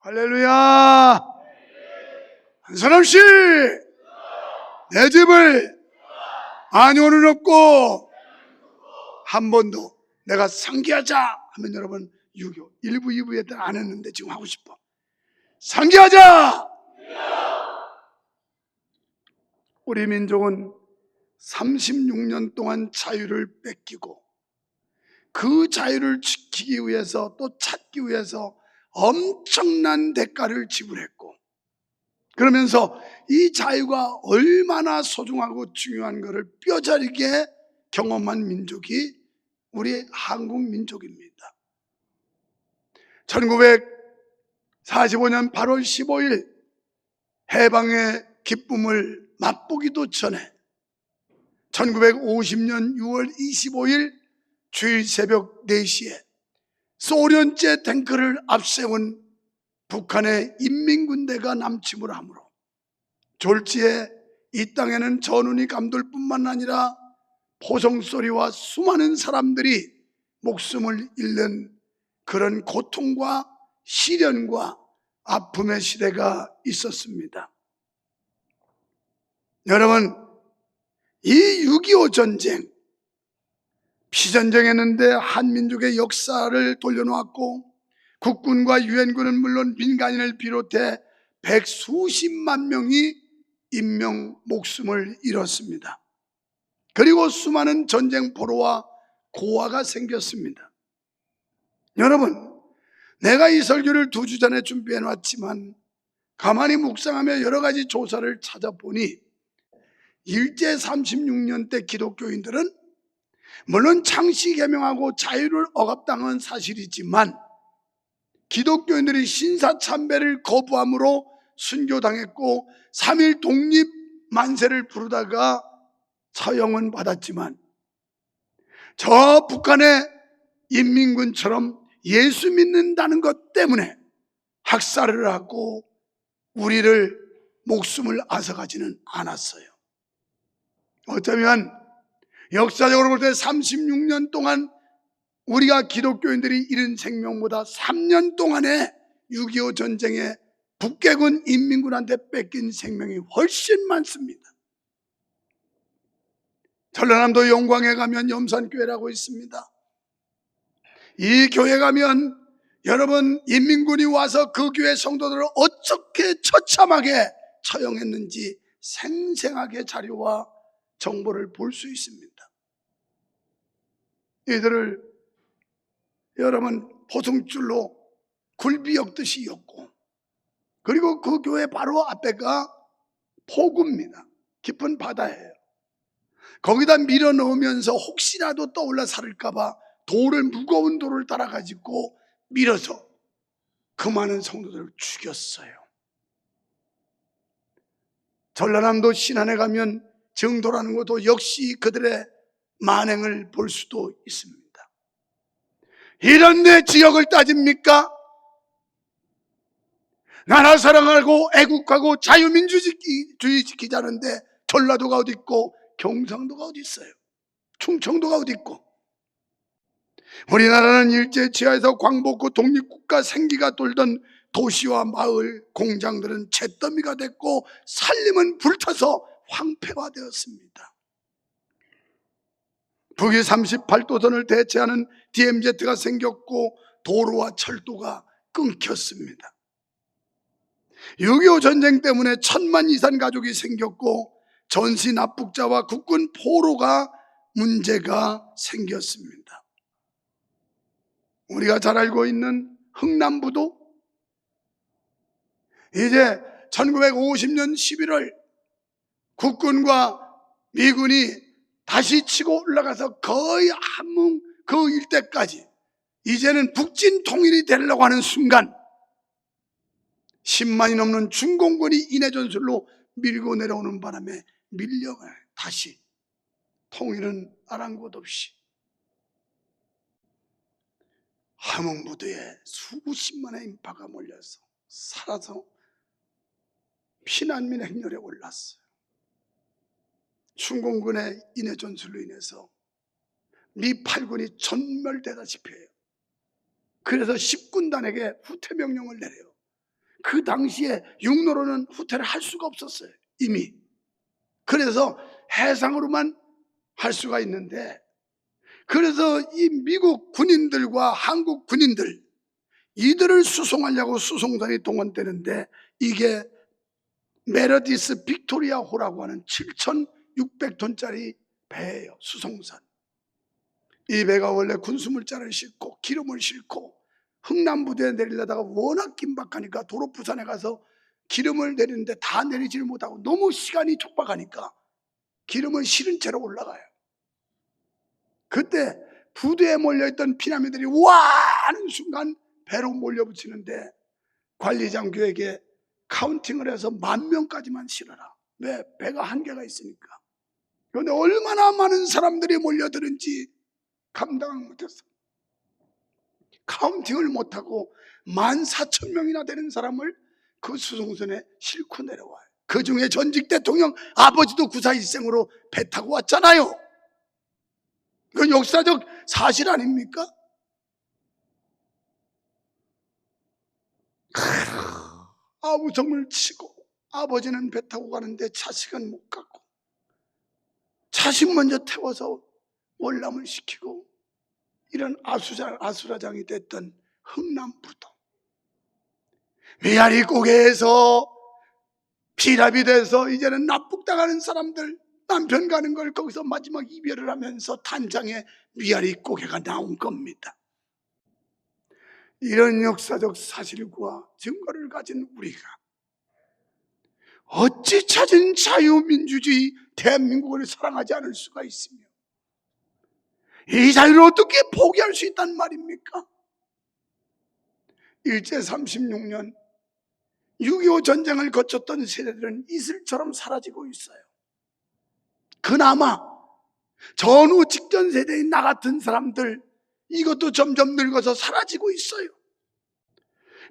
할렐루야! 한사람씨, 내 집을 안효는 없고 한 번도 내가 상기하자 하면 여러분 6.25 1부 2부에 때는 안 했는데 지금 하고 싶어. 상기하자! 우리 민족은 36년 동안 자유를 뺏기고 그 자유를 지키기 위해서 또 찾기 위해서 엄청난 대가를 지불했고, 그러면서 이 자유가 얼마나 소중하고 중요한 것을 뼈저리게 경험한 민족이 우리 한국 민족입니다. 1945년 8월 15일 해방의 기쁨을 맛보기도 전에 1950년 6월 25일 주일 새벽 4시에 소련제 탱크를 앞세운 북한의 인민군대가 남침을 하므로 졸지에 이 땅에는 전운이 감돌 뿐만 아니라 포성소리와 수많은 사람들이 목숨을 잃는 그런 고통과 시련과 아픔의 시대가 있었습니다. 여러분, 이 6.25 전쟁, 피전쟁했는데 한민족의 역사를 돌려놓았고 국군과 유엔군은 물론 민간인을 비롯해 백수십만 명이 인명 목숨을 잃었습니다. 그리고 수많은 전쟁 포로와 고아가 생겼습니다. 여러분, 내가 이 설교를 2주 전에 준비해 놨지만 가만히 묵상하며 여러 가지 조사를 찾아보니 일제 36년 때 기독교인들은 물론 창씨개명하고 자유를 억압당한 사실이지만 기독교인들이 신사참배를 거부함으로 순교당했고 3.1 독립만세를 부르다가 처형은 받았지만 저 북한의 인민군처럼 예수 믿는다는 것 때문에 학살을 하고 우리를 목숨을 앗아가지는 않았어요. 어쩌면 역사적으로 볼 때 36년 동안 우리가 기독교인들이 잃은 생명보다 3년 동안에 6.25 전쟁에 북괴군 인민군한테 뺏긴 생명이 훨씬 많습니다. 전라남도 영광에 가면 염산교회라고 있습니다. 이 교회 가면 여러분, 인민군이 와서 그 교회 성도들을 어떻게 처참하게 처형했는지 생생하게 자료와 정보를 볼 수 있습니다. 이들을 여러분 포승줄로 굴비 엮듯이 엮고, 그리고 그 교회 바로 앞에가 포구입니다. 깊은 바다예요. 거기다 밀어 넣으면서 혹시라도 떠올라 살을까봐 무거운 돌을 따라가지고 밀어서 그 많은 성도들을 죽였어요. 전라남도 신안에 가면 정도라는 것도 역시 그들의 만행을 볼 수도 있습니다. 이런 데 지역을 따집니까? 나라 사랑하고 애국하고 자유민주주의 지키자는데 전라도가 어디 있고 경상도가 어디 있어요? 충청도가 어디 있고? 우리나라는 일제 치하에서 광복후 독립국가 생기가 돌던 도시와 마을, 공장들은 잿더미가 됐고 산림은 불타서 황폐화되었습니다. 북위 38도선을 대체하는 DMZ가 생겼고 도로와 철도가 끊겼습니다. 6.25 전쟁 때문에 1000만 이상 가족이 생겼고 전시 납북자와 국군 포로가 문제가 생겼습니다. 우리가 잘 알고 있는 흥남부도 이제 1950년 11월 국군과 미군이 다시 치고 올라가서 거의 함흥 그 일대까지 이제는 북진 통일이 되려고 하는 순간 10만이 넘는 중공군이 인해 전술로 밀고 내려오는 바람에 밀려가요. 다시 통일은 아랑곳 없이 함흥부두에 수십만의 인파가 몰려서 살아서 피난민 행렬에 올랐어요. 중공군의 인해 전술로 인해서 미 8군이 전멸되다시피 해요. 그래서 10군단에게 후퇴 명령을 내려요. 그 당시에 육로로는 후퇴를 할 수가 없었어요, 이미. 그래서 해상으로만 할 수가 있는데, 그래서 이 미국 군인들과 한국 군인들, 이들을 수송하려고 수송선이 동원되는데, 이게 메르디스 빅토리아 호라고 하는 7,600톤짜리 배예요, 수송선. 이 배가 원래 군수물자를 싣고 기름을 싣고 흥남부두에 내리려다가 워낙 긴박하니까 도로부산에 가서 기름을 내리는데 다 내리지를 못하고 너무 시간이 촉박하니까 기름을 실은 채로 올라가요. 그때 부두에 몰려있던 피난민들이 와 하는 순간 배로 몰려붙이는데 관리장교에게 카운팅을 해서 10,000명까지만 실어라. 왜? 배가 한계가 있으니까. 그런데 얼마나 많은 사람들이 몰려드는지 감당을 못했어. 카운팅을 못하고 14,000명이나 되는 사람을 그 수송선에 싣고 내려와요. 그 중에 전직 대통령 아버지도 구사일생으로 배 타고 왔잖아요. 그건 역사적 사실 아닙니까? 아우성을 치고 아버지는 배 타고 가는데 자식은 못 갔고 자식 먼저 태워서 월남을 시키고 이런 아수라장이 됐던 흥남부두 메아리 고개에서 피랍이 돼서 이제는 납북당하는 사람들, 남편 가는 걸 거기서 마지막 이별을 하면서 단장에 메아리 고개가 나온 겁니다. 이런 역사적 사실과 증거를 가진 우리가 어찌 찾은 자유민주주의 대한민국을 사랑하지 않을 수가 있으며 이 자유를 어떻게 포기할 수 있단 말입니까? 일제 36년 6.25 전쟁을 거쳤던 세대들은 이슬처럼 사라지고 있어요. 그나마 전후 직전 세대인 나 같은 사람들, 이것도 점점 늙어서 사라지고 있어요.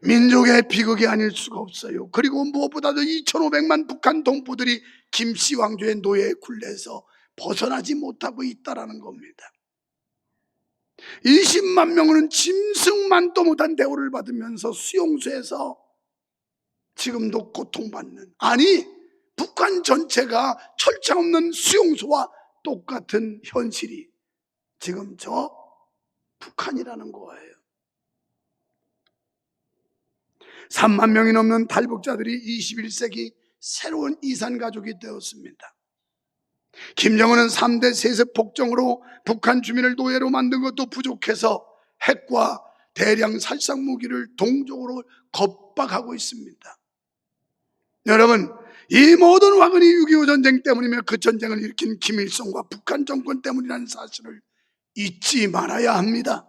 민족의 비극이 아닐 수가 없어요. 그리고 무엇보다도 2,500만 북한 동포들이 김씨 왕조의 노예에 굴려서 벗어나지 못하고 있다는 겁니다. 20만 명은 짐승만도 못한 대우를 받으면서 수용소에서 지금도 고통받는, 아니 북한 전체가 철창 없는 수용소와 똑같은 현실이 지금 저 북한이라는 거예요. 3만 명이 넘는 탈북자들이 21세기 새로운 이산가족이 되었습니다. 김정은은 3대 세습 폭정으로 북한 주민을 노예로 만든 것도 부족해서 핵과 대량 살상 무기를 동족으로 겁박하고 있습니다. 여러분, 이 모든 화근이 6.25 전쟁 때문이며 그 전쟁을 일으킨 김일성과 북한 정권 때문이라는 사실을 잊지 말아야 합니다.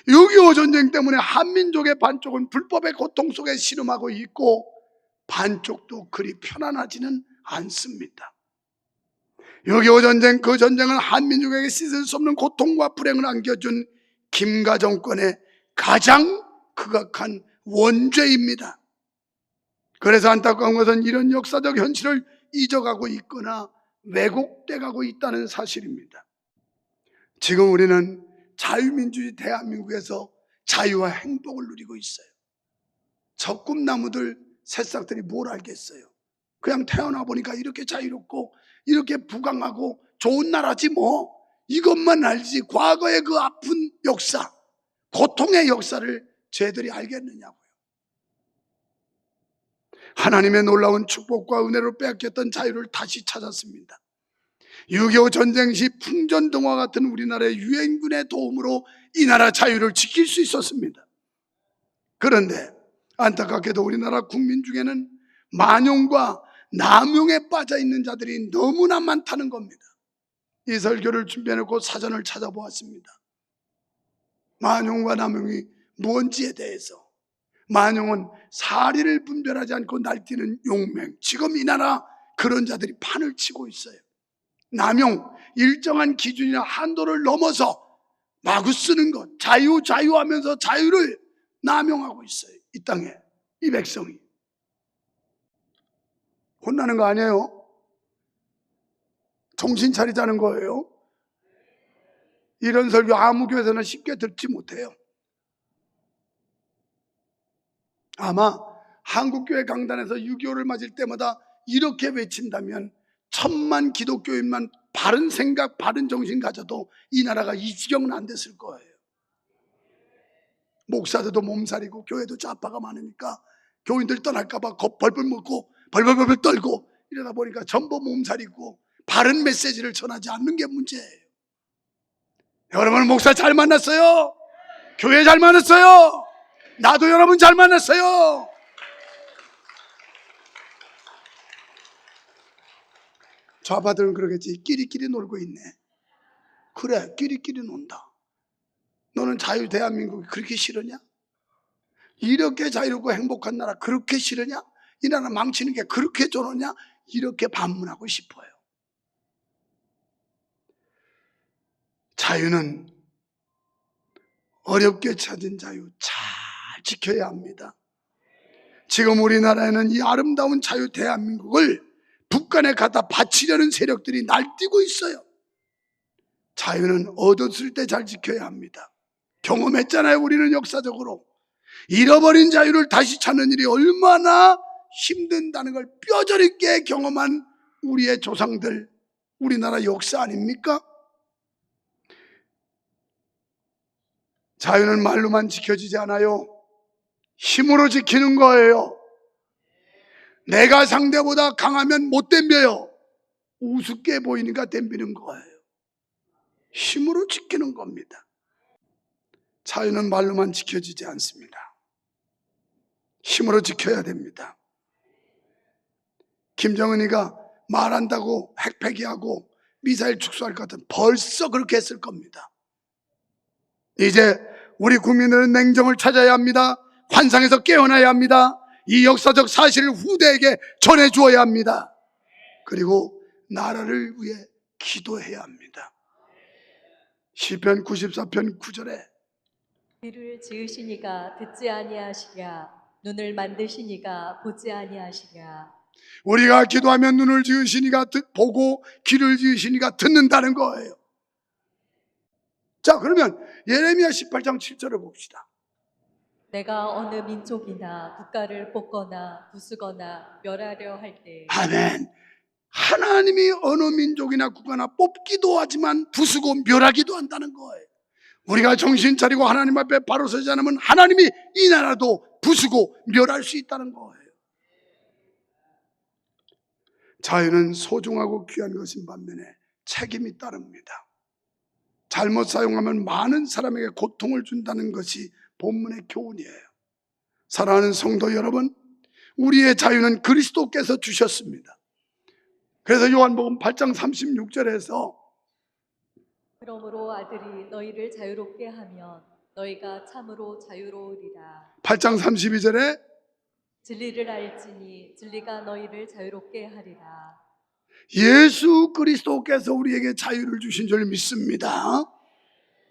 6.25 전쟁 때문에 한민족의 반쪽은 불법의 고통 속에 씨름하고 있고 반쪽도 그리 편안하지는 않습니다. 6.25 전쟁, 그 전쟁은 한민족에게 씻을 수 없는 고통과 불행을 안겨준 김가 정권의 가장 극악한 원죄입니다. 그래서 안타까운 것은 이런 역사적 현실을 잊어가고 있거나 왜곡돼가고 있다는 사실입니다. 지금 우리는 자유민주주의 대한민국에서 자유와 행복을 누리고 있어요. 적금나무들 새싹들이 뭘 알겠어요. 그냥 태어나 보니까 이렇게 자유롭고 이렇게 부강하고 좋은 나라지 뭐, 이것만 알지 과거의 그 아픈 역사, 고통의 역사를 쟤들이 알겠느냐고요. 하나님의 놀라운 축복과 은혜로 빼앗겼던 자유를 다시 찾았습니다. 6.25 전쟁 시 풍전등화 같은 우리나라의 유엔군의 도움으로 이 나라 자유를 지킬 수 있었습니다. 그런데 안타깝게도 우리나라 국민 중에는 만용과 남용에 빠져 있는 자들이 너무나 많다는 겁니다. 이 설교를 준비해놓고 사전을 찾아보았습니다. 만용과 남용이 뭔지에 대해서. 만용은 사리를 분별하지 않고 날뛰는 용맹, 지금 이 나라 그런 자들이 판을 치고 있어요. 남용, 일정한 기준이나 한도를 넘어서 마구 쓰는 것, 자유하면서 자유를 남용하고 있어요. 이 땅에, 이 백성이. 혼나는 거 아니에요? 정신 차리자는 거예요. 이런 설교 아무 교회에서는 쉽게 듣지 못해요. 아마 한국교회 강단에서 6.25를 맞을 때마다 이렇게 외친다면 1,000만 기독교인만 바른 생각, 바른 정신 가져도 이 나라가 이 지경은 안 됐을 거예요. 목사들도 몸살이고 교회도 좌파가 많으니까 교인들 떠날까봐 벌벌 먹고 벌벌벌 떨고 이러다 보니까 전부 몸살이고 바른 메시지를 전하지 않는 게 문제예요. 여러분, 목사 잘 만났어요. 교회 잘 만났어요. 나도 여러분 잘 만났어요. 좌파들은 그러겠지. 끼리끼리 놀고 있네. 그래, 끼리끼리 논다. 너는 자유 대한민국이 그렇게 싫으냐? 이렇게 자유롭고 행복한 나라 그렇게 싫으냐? 이 나라 망치는 게 그렇게 좋으냐? 이렇게 반문하고 싶어요. 자유는 어렵게 찾은 자유 잘 지켜야 합니다. 지금 우리나라에는 이 아름다운 자유 대한민국을 북한에 갖다 바치려는 세력들이 날뛰고 있어요. 자유는 얻었을 때 잘 지켜야 합니다. 경험했잖아요. 우리는 역사적으로 잃어버린 자유를 다시 찾는 일이 얼마나 힘든다는 걸 뼈저리게 경험한 우리의 조상들, 우리나라 역사 아닙니까? 자유는 말로만 지켜지지 않아요. 힘으로 지키는 거예요. 내가 상대보다 강하면 못 덤벼요. 우습게 보이니까 덤비는 거예요. 힘으로 지키는 겁니다. 자유는 말로만 지켜지지 않습니다. 힘으로 지켜야 됩니다. 김정은이가 말한다고 핵폐기하고 미사일 축소할 것 같으면 벌써 그렇게 했을 겁니다. 이제 우리 국민들은 냉정을 찾아야 합니다. 환상에서 깨어나야 합니다. 이 역사적 사실을 후대에게 전해주어야 합니다. 그리고 나라를 위해 기도해야 합니다. 시편 94편 9절에 귀를 지으시니가 듣지 아니하시랴 눈을 만드시니가 보지 아니하시랴. 우리가 기도하면 눈을 지으시니가 보고 귀를 지으시니가 듣는다는 거예요. 자, 그러면 예레미야 18장 7절을 봅시다. 내가 어느 민족이나 국가를 뽑거나 부수거나 멸하려 할 때 아멘. 하나님이 어느 민족이나 국가나 뽑기도 하지만 부수고 멸하기도 한다는 거예요. 우리가 정신 차리고 하나님 앞에 바로 서지 않으면 하나님이 이 나라도 부수고 멸할 수 있다는 거예요. 자유는 소중하고 귀한 것인 반면에 책임이 따릅니다. 잘못 사용하면 많은 사람에게 고통을 준다는 것이 본문의 교훈이에요. 사랑하는 성도 여러분, 우리의 자유는 그리스도께서 주셨습니다. 그래서 요한복음 8장 36절에서 그러므로 아들이 너희를 자유롭게 하면 너희가 참으로 자유로우리라. 8장 32절에 진리를 알지니 진리가 너희를 자유롭게 하리라. 예수 그리스도께서 우리에게 자유를 주신 줄 믿습니다.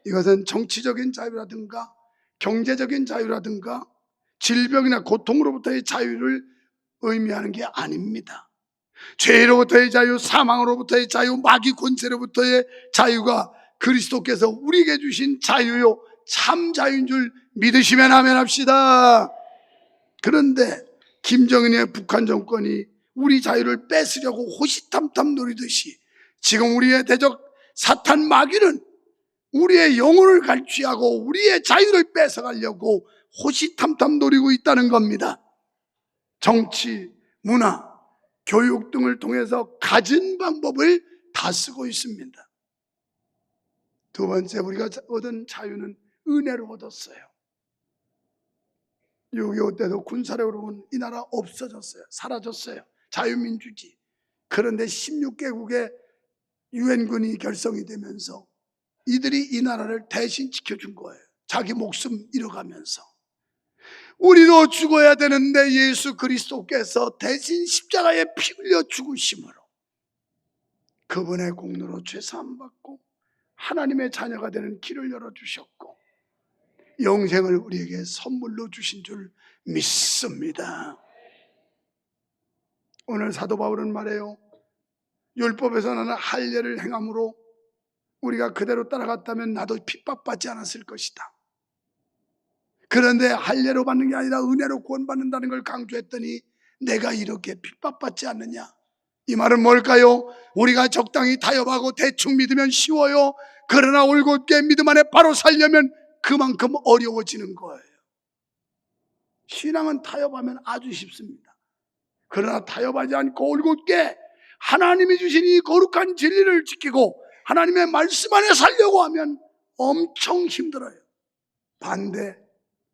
이것은 정치적인 자유라든가 경제적인 자유라든가 질병이나 고통으로부터의 자유를 의미하는 게 아닙니다. 죄로부터의 자유, 사망으로부터의 자유, 마귀 권세로부터의 자유가 그리스도께서 우리에게 주신 자유요, 참 자유인 줄 믿으시면 아멘 합시다. 그런데 김정은의 북한 정권이 우리 자유를 뺏으려고 호시탐탐 노리듯이 지금 우리의 대적 사탄 마귀는 우리의 영혼을 갈취하고 우리의 자유를 뺏어가려고 호시탐탐 노리고 있다는 겁니다. 정치, 문화, 교육 등을 통해서 가진 방법을 다 쓰고 있습니다. 두 번째, 우리가 얻은 자유는 은혜로 얻었어요. 6.25 때도 군사력으로 본 이 나라 없어졌어요. 사라졌어요. 자유민주주의. 그런데 16개국의 유엔군이 결성이 되면서 이들이 이 나라를 대신 지켜준 거예요. 자기 목숨 잃어가면서. 우리도 죽어야 되는데 예수 그리스도께서 대신 십자가에 피 흘려 죽으심으로 그분의 공로로 죄사함 받고 하나님의 자녀가 되는 길을 열어주셨고 영생을 우리에게 선물로 주신 줄 믿습니다. 오늘 사도 바울은 말해요. 율법에서 나는 할례를 행함으로 우리가 그대로 따라갔다면 나도 핍박받지 않았을 것이다. 그런데 할례로 받는 게 아니라 은혜로 구원받는다는 걸 강조했더니 내가 이렇게 핍박받지 않느냐. 이 말은 뭘까요? 우리가 적당히 타협하고 대충 믿으면 쉬워요. 그러나 올곧게 믿음 안에 바로 살려면 그만큼 어려워지는 거예요. 신앙은 타협하면 아주 쉽습니다. 그러나 타협하지 않고 올곧게 하나님이 주신 이 거룩한 진리를 지키고 하나님의 말씀 안에 살려고 하면 엄청 힘들어요. 반대,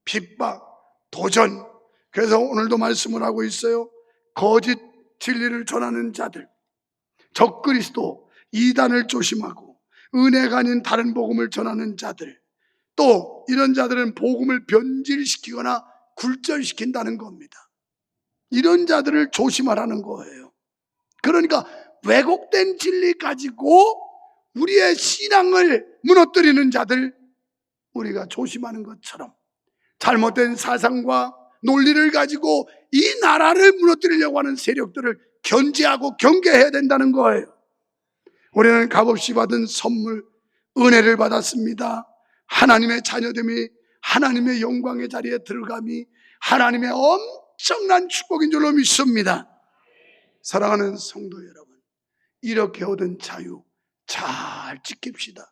핍박, 도전. 그래서 오늘도 말씀을 하고 있어요. 거짓 진리를 전하는 자들, 적그리스도, 이단을 조심하고 은혜가 아닌 다른 복음을 전하는 자들, 또 이런 자들은 복음을 변질시키거나 굴절시킨다는 겁니다. 이런 자들을 조심하라는 거예요. 그러니까 왜곡된 진리 가지고 우리의 신앙을 무너뜨리는 자들, 우리가 조심하는 것처럼 잘못된 사상과 논리를 가지고 이 나라를 무너뜨리려고 하는 세력들을 견제하고 경계해야 된다는 거예요. 우리는 값없이 받은 선물, 은혜를 받았습니다. 하나님의 자녀됨이, 하나님의 영광의 자리에 들어감이 하나님의 엄청난 축복인 줄로 믿습니다. 사랑하는 성도 여러분, 이렇게 얻은 자유 잘 지킵시다.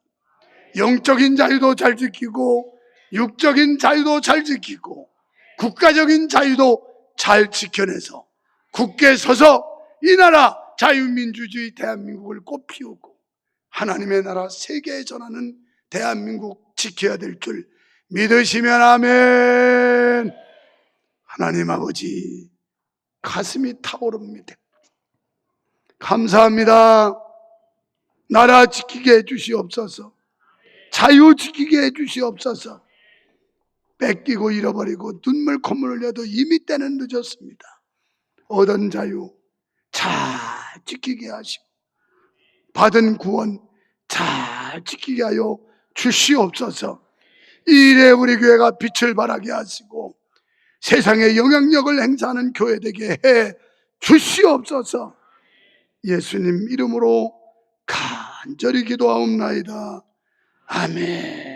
영적인 자유도 잘 지키고 육적인 자유도 잘 지키고 국가적인 자유도 잘 지켜내서 굳게 서서 이 나라 자유민주주의 대한민국을 꽃피우고 하나님의 나라 세계에 전하는 대한민국 지켜야 될 줄 믿으시면 아멘. 하나님 아버지, 가슴이 타오릅니다. 감사합니다. 나라 지키게 해주시옵소서. 자유 지키게 해주시옵소서. 뺏기고 잃어버리고 눈물 콧물 흘려도 이미 때는 늦었습니다. 얻은 자유 잘 지키게 하시고 받은 구원 잘 지키게 하여 주시옵소서. 이 일에 우리 교회가 빛을 발하게 하시고 세상에 영향력을 행사하는 교회 되게 해 주시옵소서. 예수님 이름으로 간절히 기도하옵나이다. 아멘.